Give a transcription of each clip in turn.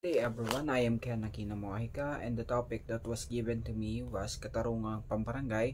Hey everyone, I am Ken Aquino Mojica, and the topic that was given to me was Katarungang Pambarangay,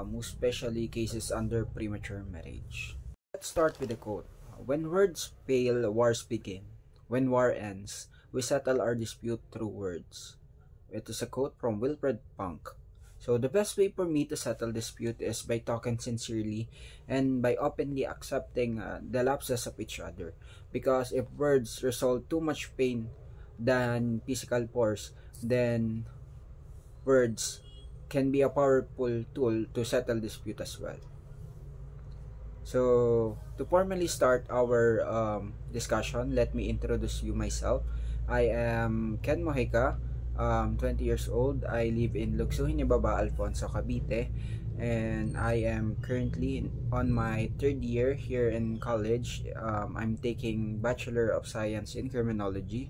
most especially cases under premature marriage. Let's start with the quote. When words fail, wars begin. When war ends, we settle our dispute through words. It is a quote from Wilfred Punk. So the best way for me to settle dispute is by talking sincerely and by openly accepting the lapses of each other. Because if words resolve too much pain than physical force, then words can be a powerful tool to settle dispute as well. So to formally start our discussion, let me introduce you myself. I am Ken Mojica, 20 years old. I live in Lugsuhin, Ibaba, Alfonso, Cavite, and I am currently on my third year here in college. I'm taking Bachelor of Science in Criminology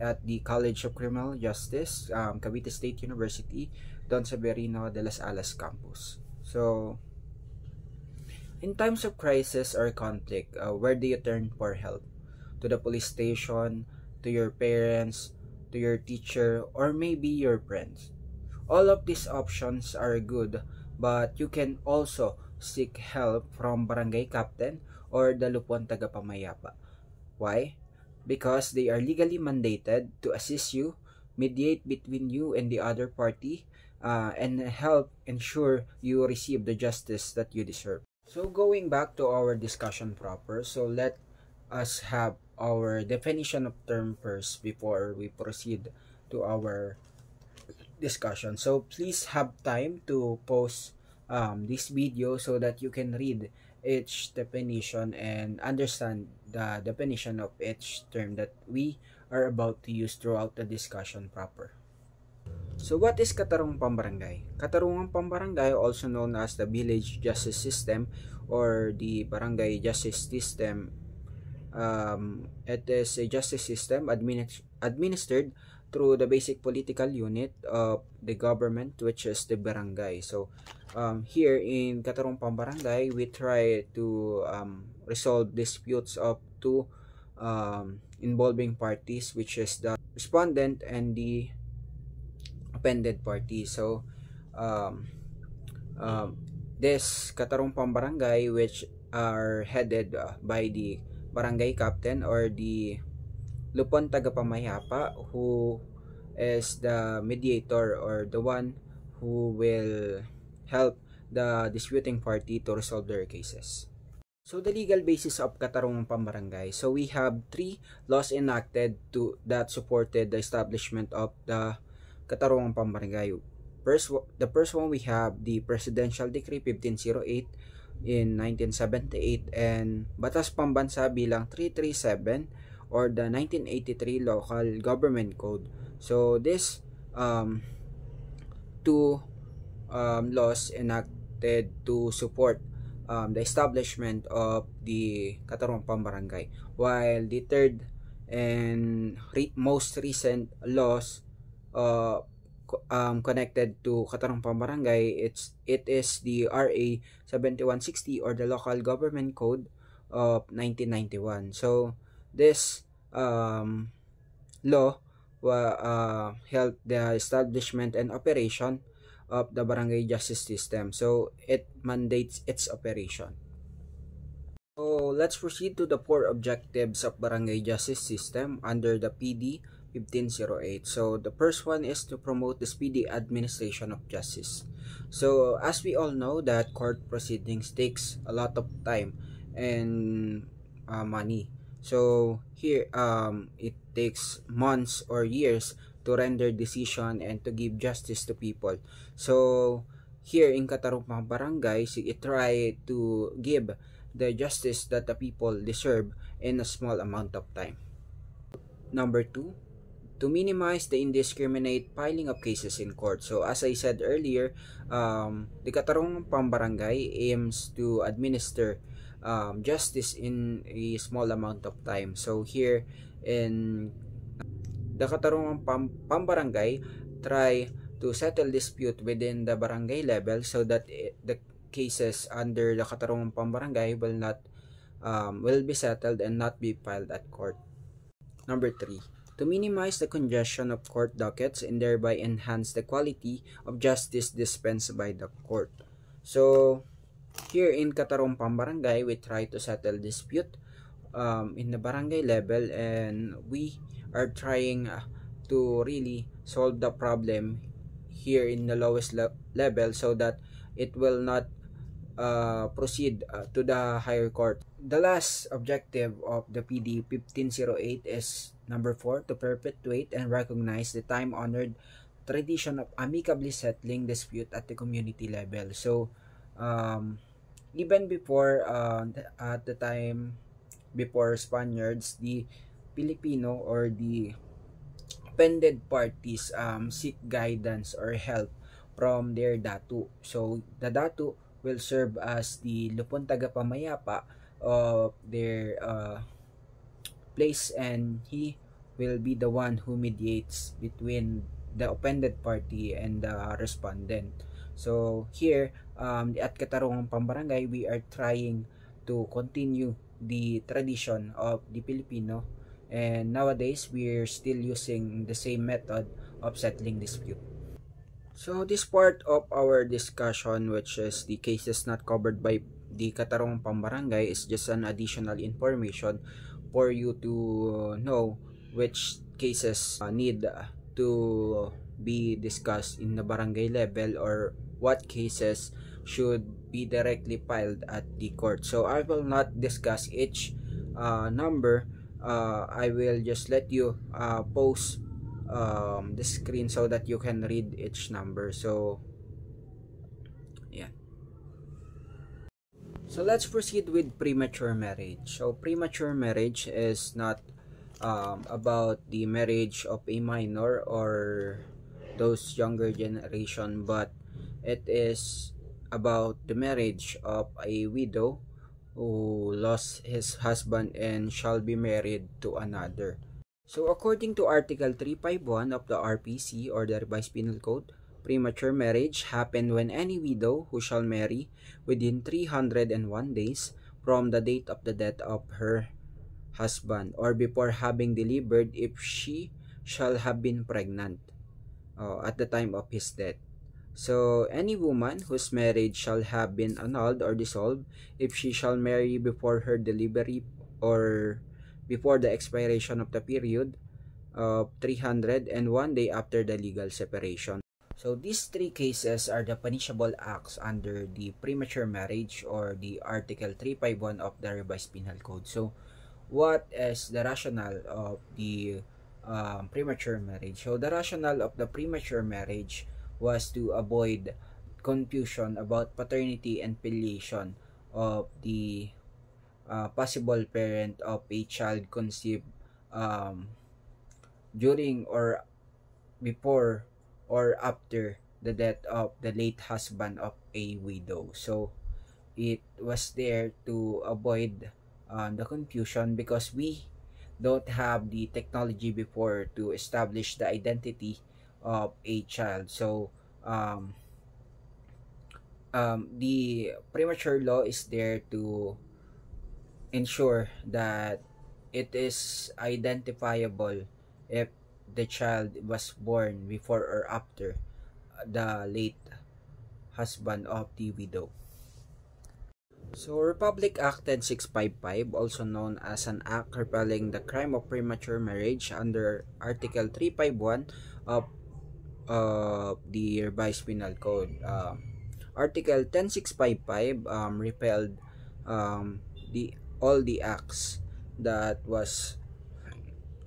at the College of Criminal Justice, Cavite State University, Don Severino de las Alas campus. So, in times of crisis or conflict, where do you turn for help? To the police station, to your parents, to your teacher, or maybe your friends. All of these options are good, but you can also seek help from barangay captain or the lupon tagapamayapa. Why? Because they are legally mandated to assist you, mediate between you and the other party, and help ensure you receive the justice that you deserve. So going back to our discussion proper, so let us have our definition of term first before we proceed to our discussion. So please have time to pause this video so that you can read each definition and understand the definition of each term that we are about to use throughout the discussion proper. So what is Katarungang Pambarangay? Katarungang Pambarangay, also known as the Village Justice System or the Barangay Justice System, it is a justice system administered through the basic political unit of the government, which is the barangay. So here in Katarungang Pambarangay, we try to resolve disputes of two involving parties, which is the respondent and the offended party. So this Katarungang Pambarangay, which are headed by the barangay captain or the lupon tagapamayapa, who is the mediator or the one who will help the disputing party to resolve their cases. So the legal basis of Katarungang Pambarangay. So we have three laws enacted that supported the establishment of the Katarungang Pambarangay. The first one, we have the Presidential Decree 1508 in 1978 and Batas Pambansa bilang 337 or the 1983 Local Government Code. So this two laws enacted to support the establishment of the Katarungang Pambarangay, while the third and most recent laws connected to Katarungang Pambarangay, it is the RA 7160 or the Local Government Code of 1991. So this law helped the establishment and operation of the barangay justice system. So it mandates its operation. So let's proceed to the four objectives of barangay justice system under the PD 1508. So the first one is to promote the speedy administration of justice. So as we all know that court proceedings takes a lot of time and money. So here it takes months or years to render decision and to give justice to people. So here in Katarungang Barangay, it try to give the justice that the people deserve in a small amount of time. Number two, to minimize the indiscriminate filing of cases in court. So as I said earlier, the Katarungang Pambarangay aims to administer justice in a small amount of time. So here in the Katarungang Pambarangay, try to settle dispute within the barangay level so that the cases under the Katarungang Pambarangay will be settled and not be filed at court. Number 3, to minimize the congestion of court dockets and thereby enhance the quality of justice dispensed by the court. So, here in Catarong Barangay, we try to settle dispute in the barangay level, and we are trying to really solve the problem here in the lowest level so that it will not proceed to the higher court. The last objective of the PD 1508 is number 4, to perpetuate and recognize the time-honored tradition of amicably settling dispute at the community level. So, even before at the time before Spaniards, the Filipino or the offended parties seek guidance or help from their datu. So the datu will serve as the lupon tagapamayapa of their place, and he will be the one who mediates between the offended party and the respondent. So here at Catarong Barangay, we are trying to continue the tradition of the Filipino, and nowadays we're still using the same method of settling dispute. So this part of our discussion, which is the cases not covered by the Catarong Barangay, is just an additional information for you to know which cases need to be discussed in the barangay level, or what cases should be directly filed at the court. So I will not discuss each number. I will just let you pause the screen so that you can read each number. So yeah. So let's proceed with premature marriage. So premature marriage is not about the marriage of a minor or those younger generation, but it is about the marriage of a widow who lost his husband and shall be married to another. So according to Article 351 of the RPC, or the Revised Penal Code, premature marriage happened when any widow who shall marry within 301 days from the date of the death of her husband, or before having delivered if she shall have been pregnant at the time of his death. So any woman whose marriage shall have been annulled or dissolved if she shall marry before her delivery or before the expiration of the period of 301 day after the legal separation. So these three cases are the punishable acts under the premature marriage, or the Article 351 of the Revised Penal Code. So what is the rationale of the premature marriage? So the rationale of the premature marriage was to avoid confusion about paternity and filiation of the possible parent of a child conceived during or before or after the death of the late husband of a widow. So it was there to avoid the confusion, because we don't have the technology before to establish the identity of a child. So the premature law is there to ensure that it is identifiable if the child was born before or after the late husband of the widow. So Republic Act 10655, also known as an act repealing the crime of premature marriage under Article 351 of the Revised Penal Code. Article 10655 repealed all the acts that was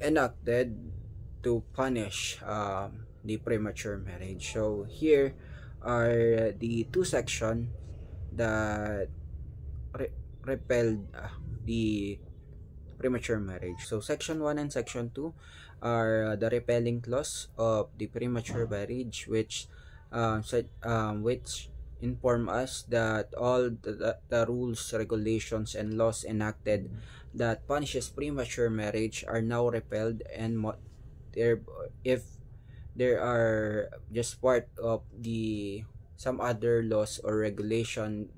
enacted to punish the premature marriage. So here are the two sections that repealed the premature marriage. So section 1 and section 2 are the repealing clause of the premature marriage, which inform us that all the rules, regulations, and laws enacted that punishes premature marriage are now repealed, and if there are just part of the some other laws or regulation,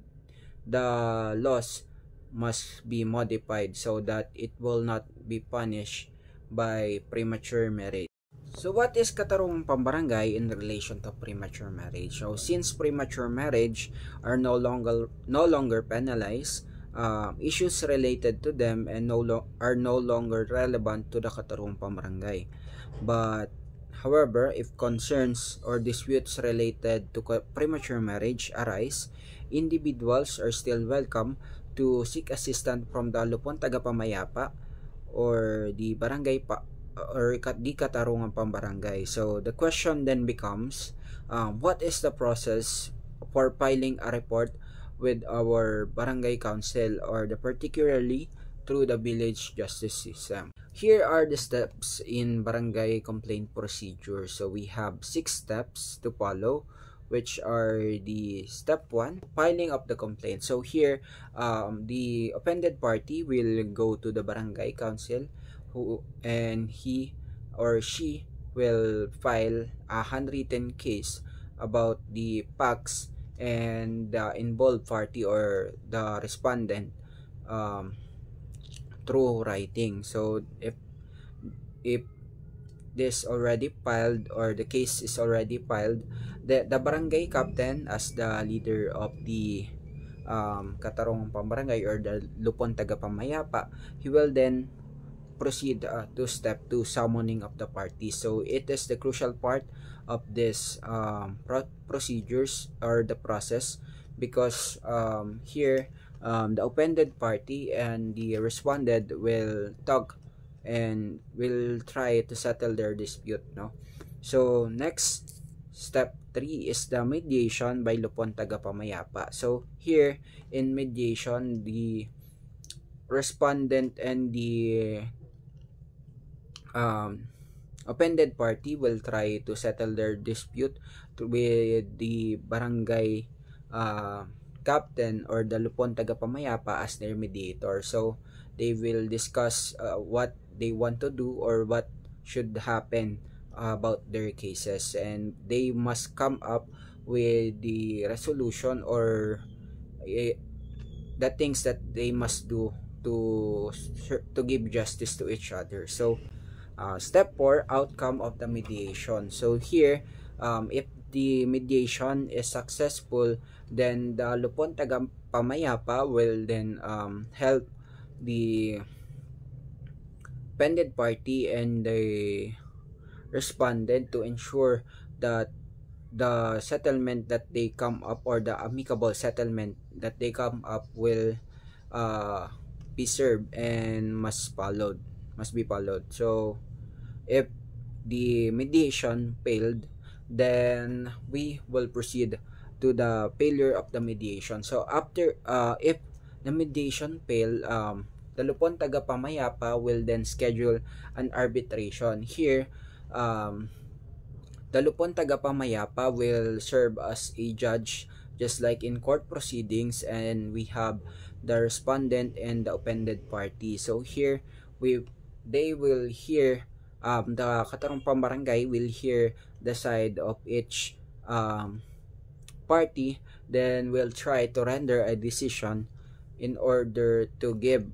the laws must be modified so that it will not be punished by premature marriage. So what is katarungang pambarangay in relation to premature marriage? So since premature marriage are no longer penalized, issues related to them and are no longer relevant to the katarungang pambarangay. But however, if concerns or disputes related to premature marriage arise, individuals are still welcome to seek assistance from the lupon tagapamayapa or the barangay or di katarungan pambarangay. So the question then becomes, what is the process for filing a report with our barangay council or particularly through the village justice system? Here are the steps in barangay complaint procedure. So we have 6 steps to follow, which are the step 1, filing of the complaint. So here, the offended party will go to the barangay council and he or she will file a handwritten case about the facts and the involved party or the respondent through writing. So if this already filed or the case is already filed, the barangay captain as the leader of the katarungang pambarangay or the lupon tagapamayapa, he will then proceed to step 2, summoning of the party. So it is the crucial part of this procedures or the process, because here the offended party and the respondent will talk and will try to settle their dispute, no? So next, step 3 is the mediation by lupon tagapamayapa. So here in mediation, the respondent and the offended party will try to settle their dispute with the barangay captain or the lupon tagapamayapa as their mediator. So they will discuss what they want to do or what should happen about their cases, and they must come up with the resolution or the things that they must do to give justice to each other. So step 4, outcome of the mediation. So here, if the mediation is successful, then the lupon tagapamayapa will then help the offended party and the respondent to ensure that the settlement that they come up or the amicable settlement that they come up will be served and must be followed. So if the mediation failed, then we will proceed to the failure of the mediation. So after if the mediation fail, the lupon tagapamayapa will then schedule an arbitration. Here the lupon tagapamayapa will serve as a judge just like in court proceedings, and we have the respondent and the offended party. So here they will hear the katarungang pambarangay will hear the side of each party, then will try to render a decision in order to give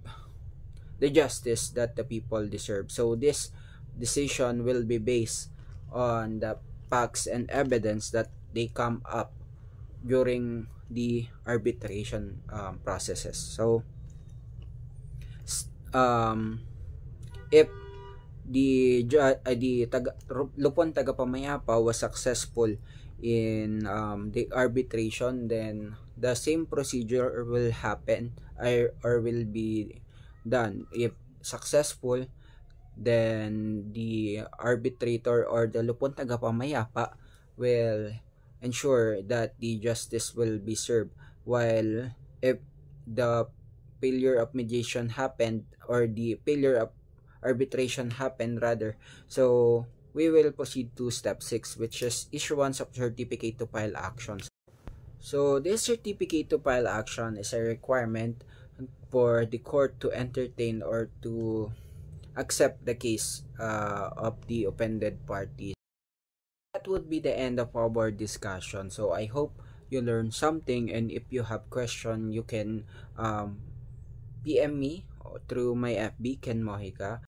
the justice that the people deserve. So this decision will be based on the facts and evidence that they come up during the arbitration processes. So if the lupon tagapamayapa was successful in the arbitration, then the same procedure will happen or will be done. If successful, then the arbitrator or the lupon tagapamayapa will ensure that the justice will be served, while if the failure of mediation happened or the failure of arbitration happened rather, so we will proceed to step 6, which is issuance of certificate to file actions. So this certificate to file action is a requirement for the court to entertain or to accept the case of the offended party. That would be the end of our discussion. So I hope you learned something, and if you have question, you can PM me through my FB Ken Mojica,